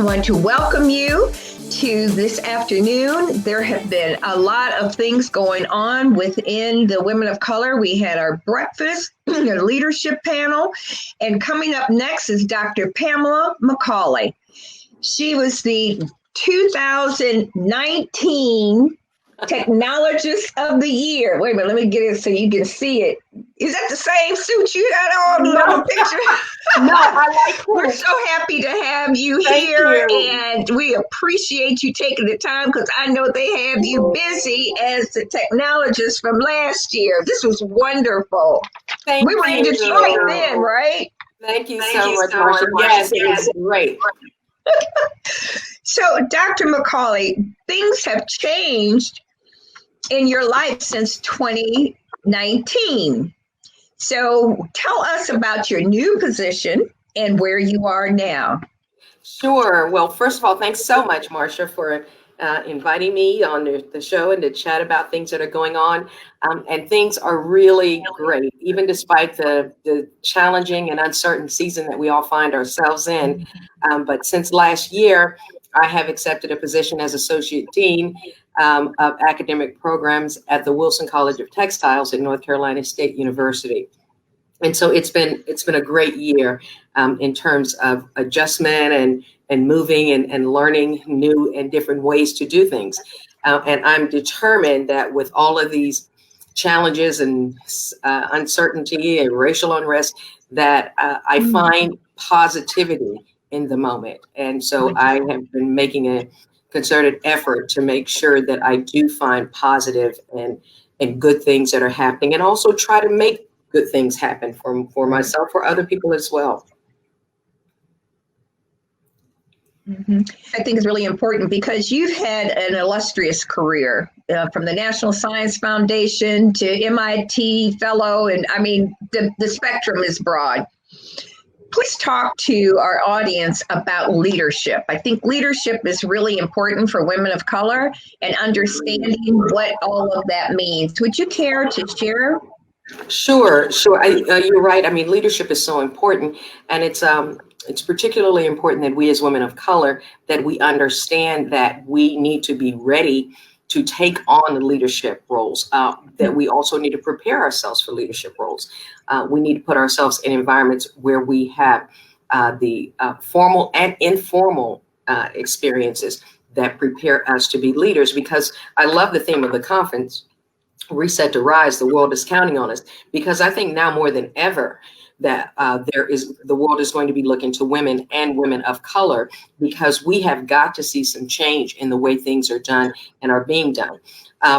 I want to welcome you to this afternoon. There have been a lot of things going on within the Women of Color. We had our breakfast, a leadership panel, and coming up next is Dr. Pamela McCauley. She was the 2019 Technologist of the Year. Wait a minute, let me get it so you can see it. Is that the same suit you got on the picture? No, I like it. We're so happy to have you here, and we appreciate you taking the time because I know they have you busy as the technologist from last year. This was wonderful. We were in Detroit then, right? Thank you so much, Marsha. Yes, it was great. So, Dr. McCauley, things have changed in your life since 2019. So tell us about your new position and where you are now. Sure. Well, first of all, thanks so much, Marsha, for inviting me on the show and to chat about things that are going on. And things are really great, even despite the challenging and uncertain season that we all find ourselves in. But since last year, I have accepted a position as Associate Dean of Academic Programs at the Wilson College of Textiles at North Carolina State University. And so it's been a great year in terms of adjustment and moving and learning new and different ways to do things. And I'm determined that with all of these challenges and uncertainty and racial unrest, that I find positivity in the moment. And so I have been making a concerted effort to make sure that I do find positive and good things that are happening, and also try to make good things happen for myself, for other people as well. Mm-hmm. I think it's really important because you've had an illustrious career from the National Science Foundation to MIT fellow, and I mean, the spectrum is broad. Please talk to our audience about leadership. I think leadership is really important for women of color and understanding what all of that means. Would you care to share? Sure. You're right. I mean, leadership is so important, and it's particularly important that we as women of color, that we understand that we need to be ready to take on the leadership roles, that we also need to prepare ourselves for leadership roles. We need to put ourselves in environments where we have the formal and informal experiences that prepare us to be leaders, because I love the theme of the conference, Reset to Rise, the world is counting on us, because I think now more than ever that the world is going to be looking to women and women of color, because we have got to see some change in the way things are done and are being done.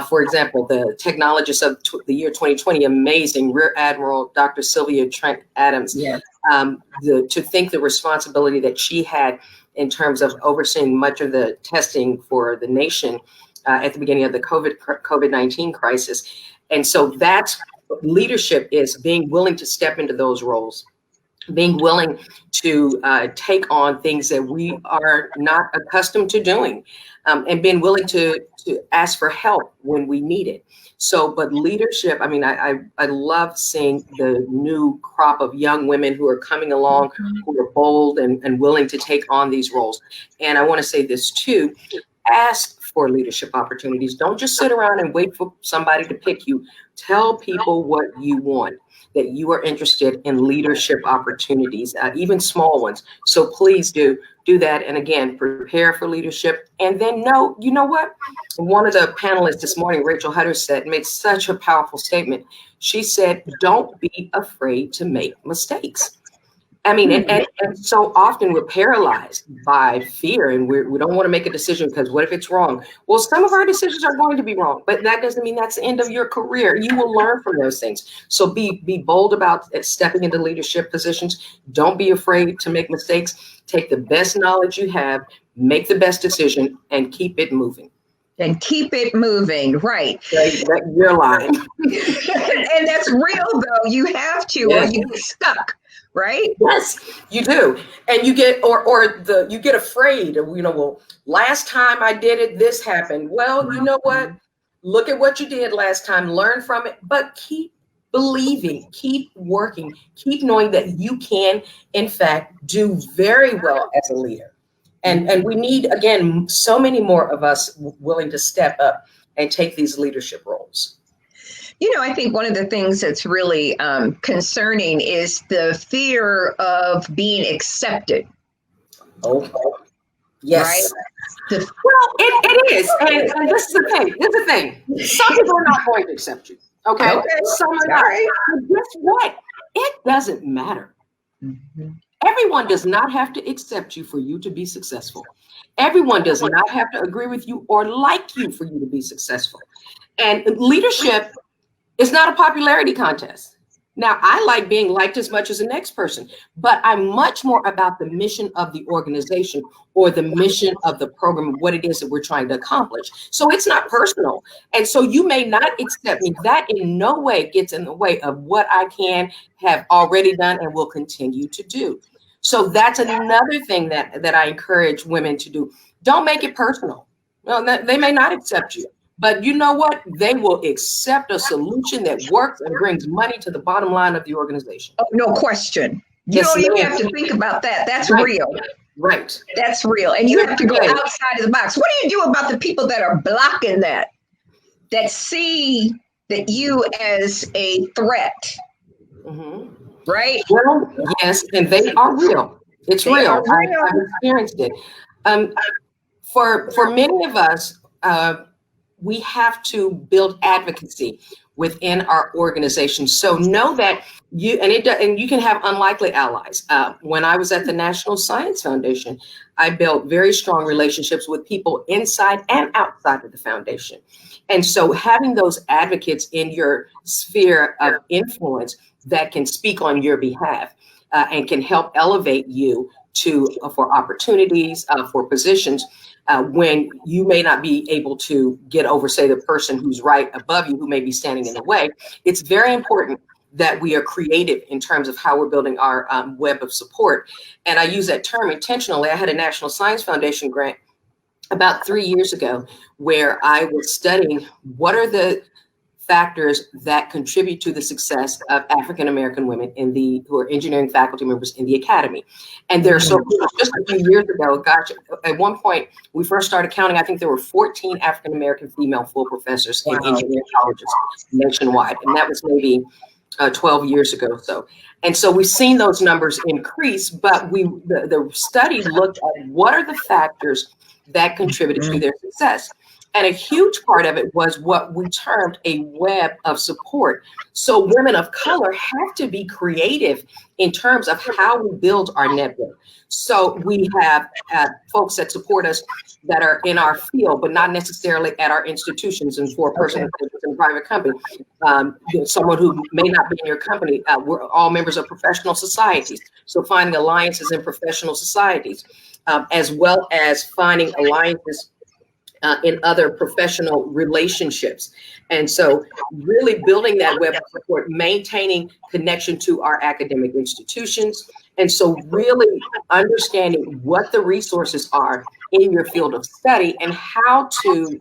For example, the technologist of the year 2020, amazing Rear Admiral Dr. Sylvia Trent Adams, yes. To think the responsibility that she had in terms of overseeing much of the testing for the nation at the beginning of the COVID-19 crisis. And so that's leadership, is being willing to step into those roles, being willing to take on things that we are not accustomed to doing, and being willing to ask for help when we need it. So, but leadership, I mean, I love seeing the new crop of young women who are coming along, who are bold and willing to take on these roles. And I want to say this too, ask for leadership opportunities. Don't just sit around and wait for somebody to pick you. Tell people what you want, that you are interested in leadership opportunities, even small ones. So please do that. And again, prepare for leadership. And then you know what? One of the panelists this morning, Rachel Hutter, made such a powerful statement. She said, don't be afraid to make mistakes. I mean, and so often we're paralyzed by fear, and we don't want to make a decision because what if it's wrong? Well, some of our decisions are going to be wrong, but that doesn't mean that's the end of your career. You will learn from those things. So be bold about stepping into leadership positions. Don't be afraid to make mistakes. Take the best knowledge you have, make the best decision, and keep it moving. And keep it moving, right? Your line. And that's real, though. You have to, or you get stuck. Right? Yes, you do. And you get you get afraid of, well, last time I did it, this happened. Well, you know what? Look at what you did last time, learn from it, but keep believing, keep working, keep knowing that you can, in fact, do very well as a leader. And we need, again, so many more of us willing to step up and take these leadership roles. I think one of the things that's really concerning is the fear of being accepted. Oh, yes. Right? Well, it is. And this is the thing. Some people are not going to accept you. Okay. Some are not. Right. But guess what? It doesn't matter. Mm-hmm. Everyone does not have to accept you for you to be successful. Everyone does not have to agree with you or like you for you to be successful. And leadership is not a popularity contest. Now, I like being liked as much as the next person, but I'm much more about the mission of the organization or the mission of the program, what it is that we're trying to accomplish. So it's not personal. And so you may not accept me. That in no way gets in the way of what I can have already done and will continue to do. So that's another thing that I encourage women to do. Don't make it personal. Well, they may not accept you. But you know what? They will accept a solution that works and brings money to the bottom line of the organization. Oh, no question. You don't even have to think about that. That's real. Right. That's real. And you have to go outside of the box. What do you do about the people that are blocking that see that you as a threat? Mm-hmm. Right? Well, yes, and they are real. It's real. I've experienced it. For many of us, we have to build advocacy within our organization. So know that you can have unlikely allies. When I was at the National Science Foundation, I built very strong relationships with people inside and outside of the foundation. And so having those advocates in your sphere of influence that can speak on your behalf and can help elevate you for opportunities, for positions, when you may not be able to get over, say, the person who's right above you, who may be standing in the way. It's very important that we are creative in terms of how we're building our web of support. And I use that term intentionally. I had a National Science Foundation grant about 3 years ago where I was studying what are the factors that contribute to the success of African-American women who are engineering faculty members in the academy. And there's just a few years ago, gosh, at one point we first started counting, I think there were 14 African-American female full professors in engineering colleges nationwide. And that was maybe 12 years ago or so. And so we've seen those numbers increase, but the study looked at what are the factors that contributed to their success. And a huge part of it was what we termed a web of support. So women of color have to be creative in terms of how we build our network. So we have folks that support us that are in our field, but not necessarily at our institutions and for a person in a private company. Someone who may not be in your company, we're all members of professional societies. So finding alliances in professional societies, as well as finding alliances in other professional relationships. And so really building that web of support, maintaining connection to our academic institutions. And so really understanding what the resources are in your field of study and how to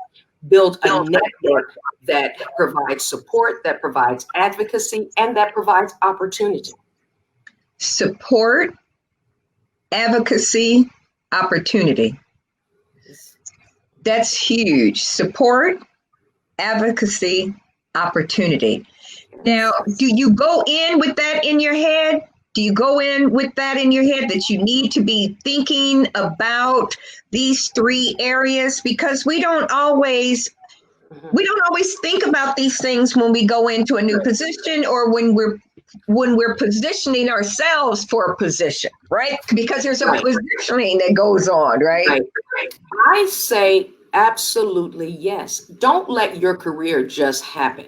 build a network that provides support, that provides advocacy, and that provides opportunity. Support, advocacy, opportunity. That's huge. Support, advocacy, opportunity. Now, do you go in with that in your head? Do you go in with that in your head that you need to be thinking about these three areas? Because we don't always think about these things when we go into a new position or when we're positioning ourselves for a position, right? Because there's a positioning that goes on, right? I say absolutely yes. Don't let your career just happen.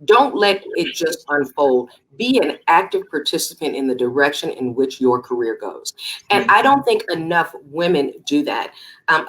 Don't let it just unfold. Be an active participant in the direction in which your career goes. And I don't think enough women do that.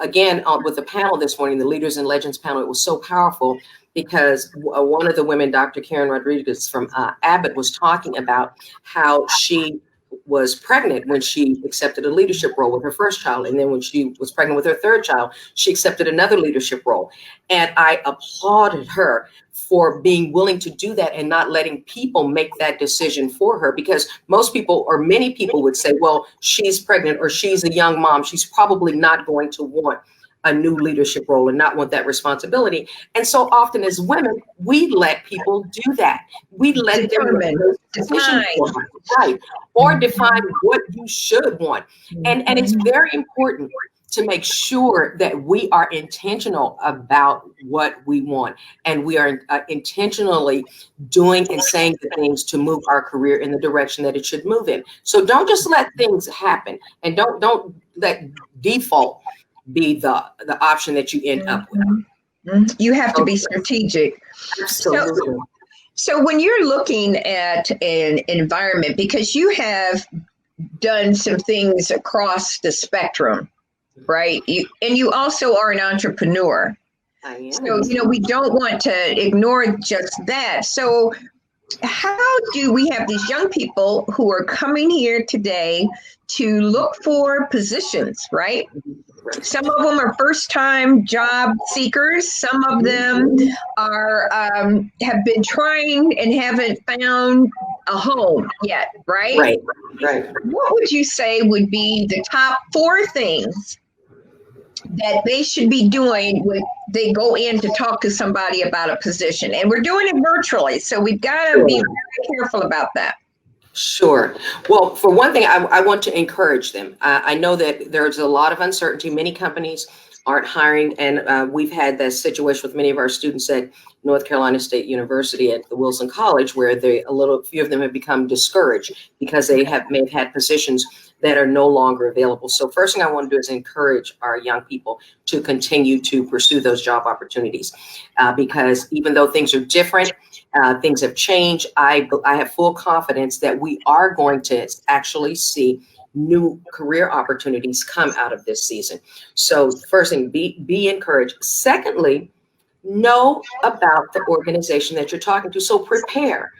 Again, with the panel this morning, the Leaders and Legends panel, it was so powerful because one of the women, Dr. Karen Rodriguez from Abbott, was talking about how she was pregnant when she accepted a leadership role with her first child. And then when she was pregnant with her third child, she accepted another leadership role. And I applauded her for being willing to do that and not letting people make that decision for her, because most people, or many people, would say, well, she's pregnant or she's a young mom, she's probably not going to want a new leadership role and not want that responsibility. And so often as women, we let people do that. We let them make those decisions for us, right? Or define what you should want. And it's very important to make sure that we are intentional about what we want, and we are intentionally doing and saying the things to move our career in the direction that it should move in. So don't just let things happen, and don't let default be the option that you end up with. You have to be strategic. Absolutely. So when you're looking at an environment, because you have done some things across the spectrum, right? You also are an entrepreneur. I am. So, we don't want to ignore just that. So how do we have these young people who are coming here today to look for positions, right? Some of them are first-time job seekers. Some of them are have been trying and haven't found a home yet, right? Right. What would you say would be the top 4 things that they should be doing when they go in to talk to somebody about a position? And we're doing it virtually, so we've got to be very careful about that. Sure. Well, for one thing, I want to encourage them. I know that there's a lot of uncertainty. Many companies aren't hiring, and we've had that situation with many of our students at North Carolina State University at the Wilson College, where few of them have become discouraged because they may have had positions that are no longer available. So first thing I want to do is encourage our young people to continue to pursue those job opportunities, because even though things are different, things have changed, I have full confidence that we are going to actually see new career opportunities come out of this season. So first thing, be encouraged. Secondly, know about the organization that you're talking to. So prepare,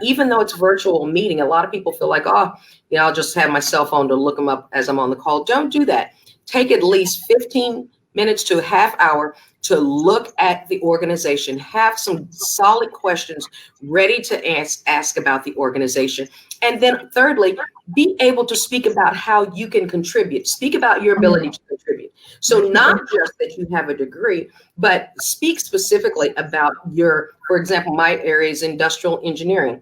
even though it's virtual meeting. A lot of people feel like, I'll just have my cell phone to look them up as I'm on the call. Don't do that. Take at least 15 minutes to a half hour to look at the organization. Have some solid questions ready to ask about the organization. And then thirdly, be able to speak about how you can contribute. Speak about your ability to contribute. So not just that you have a degree, but speak specifically about for example, my area is industrial engineering.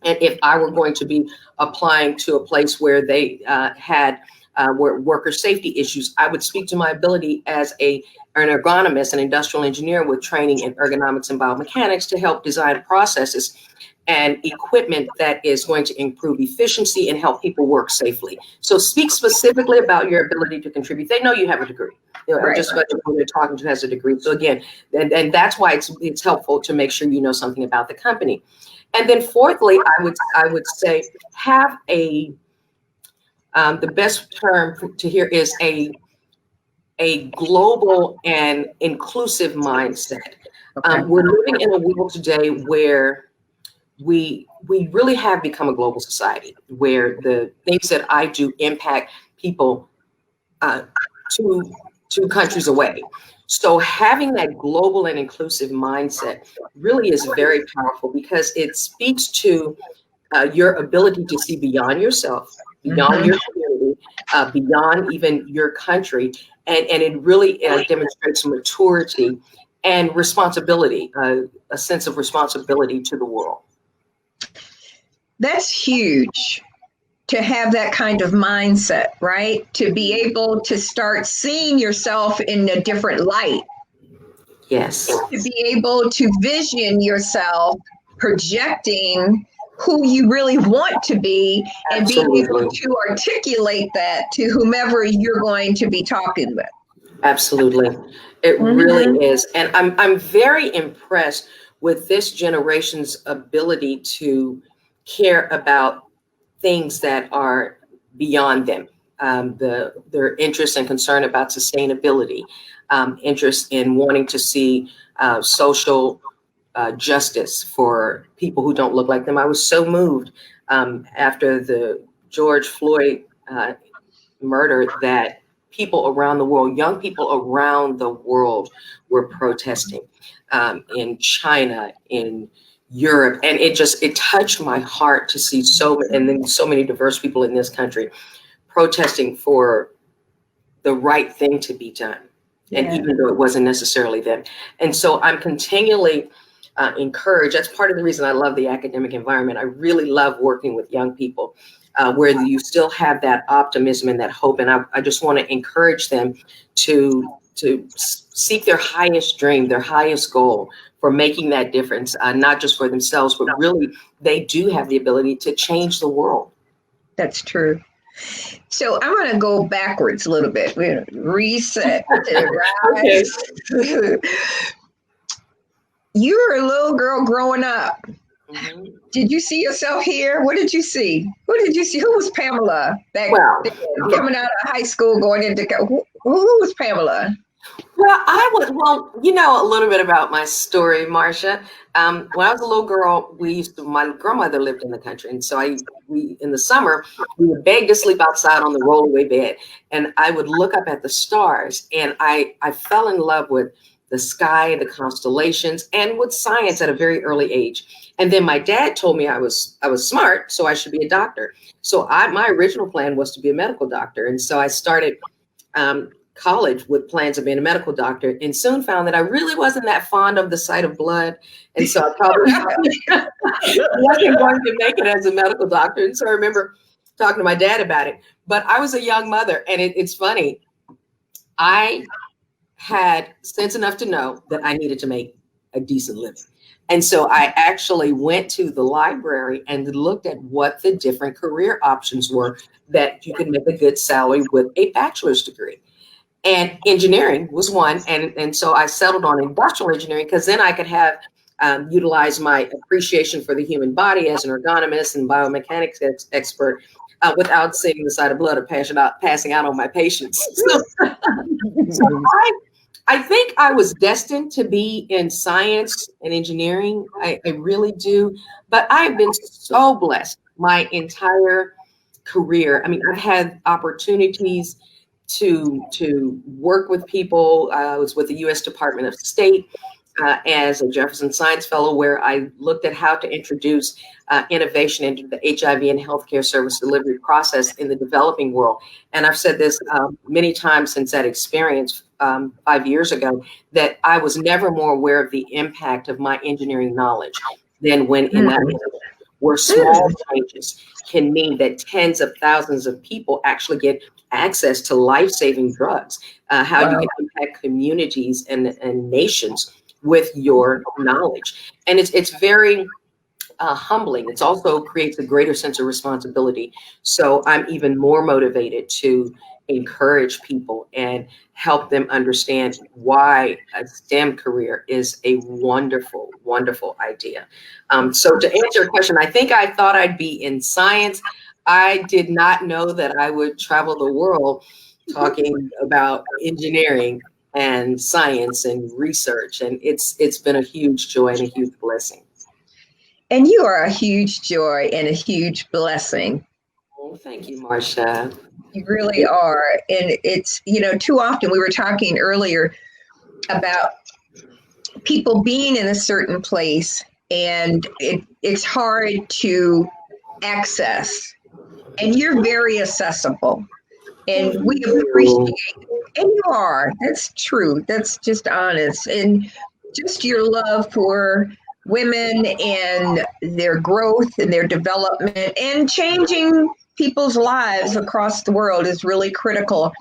And if I were going to be applying to a place where they had worker safety issues, I would speak to my ability as an ergonomist, an industrial engineer with training in ergonomics and biomechanics to help design processes and equipment that is going to improve efficiency and help people work safely. So speak specifically about your ability to contribute. They know you have a degree. Just about who they're talking to has a degree. So again, and that's why it's helpful to make sure you know something about the company. And then fourthly, I would say have the best term to hear is a global and inclusive mindset. Okay. We're living in a world today where we really have become a global society, where the things that I do impact people two countries away. So having that global and inclusive mindset really is very powerful, because it speaks to your ability to see beyond yourself, beyond your community, beyond even your country. And it really demonstrates maturity and responsibility, a sense of responsibility to the world. That's huge, to have that kind of mindset, right? To be able to start seeing yourself in a different light. Yes. To be able to vision yourself projecting who you really want to be, and Absolutely. being able to articulate that to whomever you're going to be talking with. Absolutely. It really is. And I'm very impressed with this generation's ability to care about things that are beyond them. Their interest and concern about sustainability, interest in wanting to see social justice for people who don't look like them. I was so moved after the George Floyd murder, that people around the world, young people around the world, were protesting in China, in Europe, and it touched my heart to see so many diverse people in this country protesting for the right thing to be done. Yeah. And even though it wasn't necessarily them. And so I'm continually encouraged. That's part of the reason I love the academic environment. I really love working with young people where you still have that optimism and that hope. And I just want to encourage them to seek their highest dream, their highest goal for making that difference, not just for themselves, but really they do have the ability to change the world. That's true. So I'm going to go backwards a little bit. We're going to reset. Okay. You were a little girl growing up. Mm-hmm. Did you see yourself here? What did you see? Who did you see? Who was Pamela back then? Coming out of high school, going into who was Pamela? Well, you know a little bit about my story, Marsha. When I was a little girl, my grandmother lived in the country. And so in the summer, we would beg to sleep outside on the rollaway bed. And I would look up at the stars, and I fell in love with the sky, the constellations, and with science at a very early age. And then my dad told me I was smart, so I should be a doctor. So my original plan was to be a medical doctor. And so I started college with plans of being a medical doctor, and soon found that I really wasn't that fond of the sight of blood. And so I probably wasn't going to make it as a medical doctor. And so I remember talking to my dad about it, but I was a young mother, and it's funny. I had sense enough to know that I needed to make a decent living. And so I actually went to the library and looked at what the different career options were that you could make a good salary with a bachelor's degree. And engineering was one. And so I settled on industrial engineering because then I could have utilized my appreciation for the human body as an ergonomist and biomechanics expert without seeing the sight of blood or passing out on my patients. So I think I was destined to be in science and engineering. I really do. But I've been so blessed my entire career. I mean, I've had opportunities to work with people. I was with the U.S. Department of State as a Jefferson Science Fellow, where I looked at how to introduce innovation into the HIV and healthcare service delivery process in the developing world. And I've said this many times since that experience 5 years ago, that I was never more aware of the impact of my engineering knowledge than when in that moment, where small changes can mean that tens of thousands of people actually get access to life-saving drugs, how you can impact communities and nations with your knowledge. And it's very humbling. It also creates a greater sense of responsibility. So I'm even more motivated to encourage people and help them understand why a STEM career is a wonderful, wonderful idea. So to answer your question, I think I thought I'd be in science. I did not know that I would travel the world talking about engineering and science and research. And it's been a huge joy and a huge blessing. And you are a huge joy and a huge blessing. Oh, thank you, Marsha. You really are. And it's, too often we were talking earlier about people being in a certain place, and it's hard to access. And you're very accessible, and we appreciate it. And you are. That's true. That's just honest. And just your love for women and their growth and their development and changing people's lives across the world is really critical.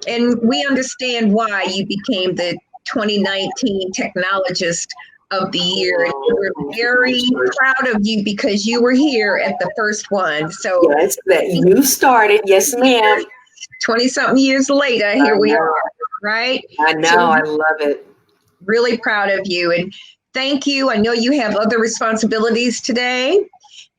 And we understand why you became the 2019 Technologist of the Year. And we're very proud of you because you were here at the first one. So yes, that you started. Yes, ma'am. 20-something years later, here we are, right? I know. So I love it. Really proud of you. And thank you. I know you have other responsibilities today,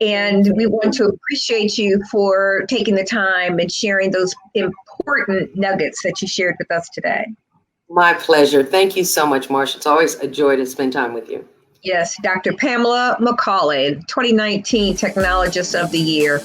and we want to appreciate you for taking the time and sharing those important nuggets that you shared with us today. My pleasure. Thank you so much, Marsha. It's always a joy to spend time with you. Yes, Dr. Pamela McCauley, 2019 Technologist of the Year.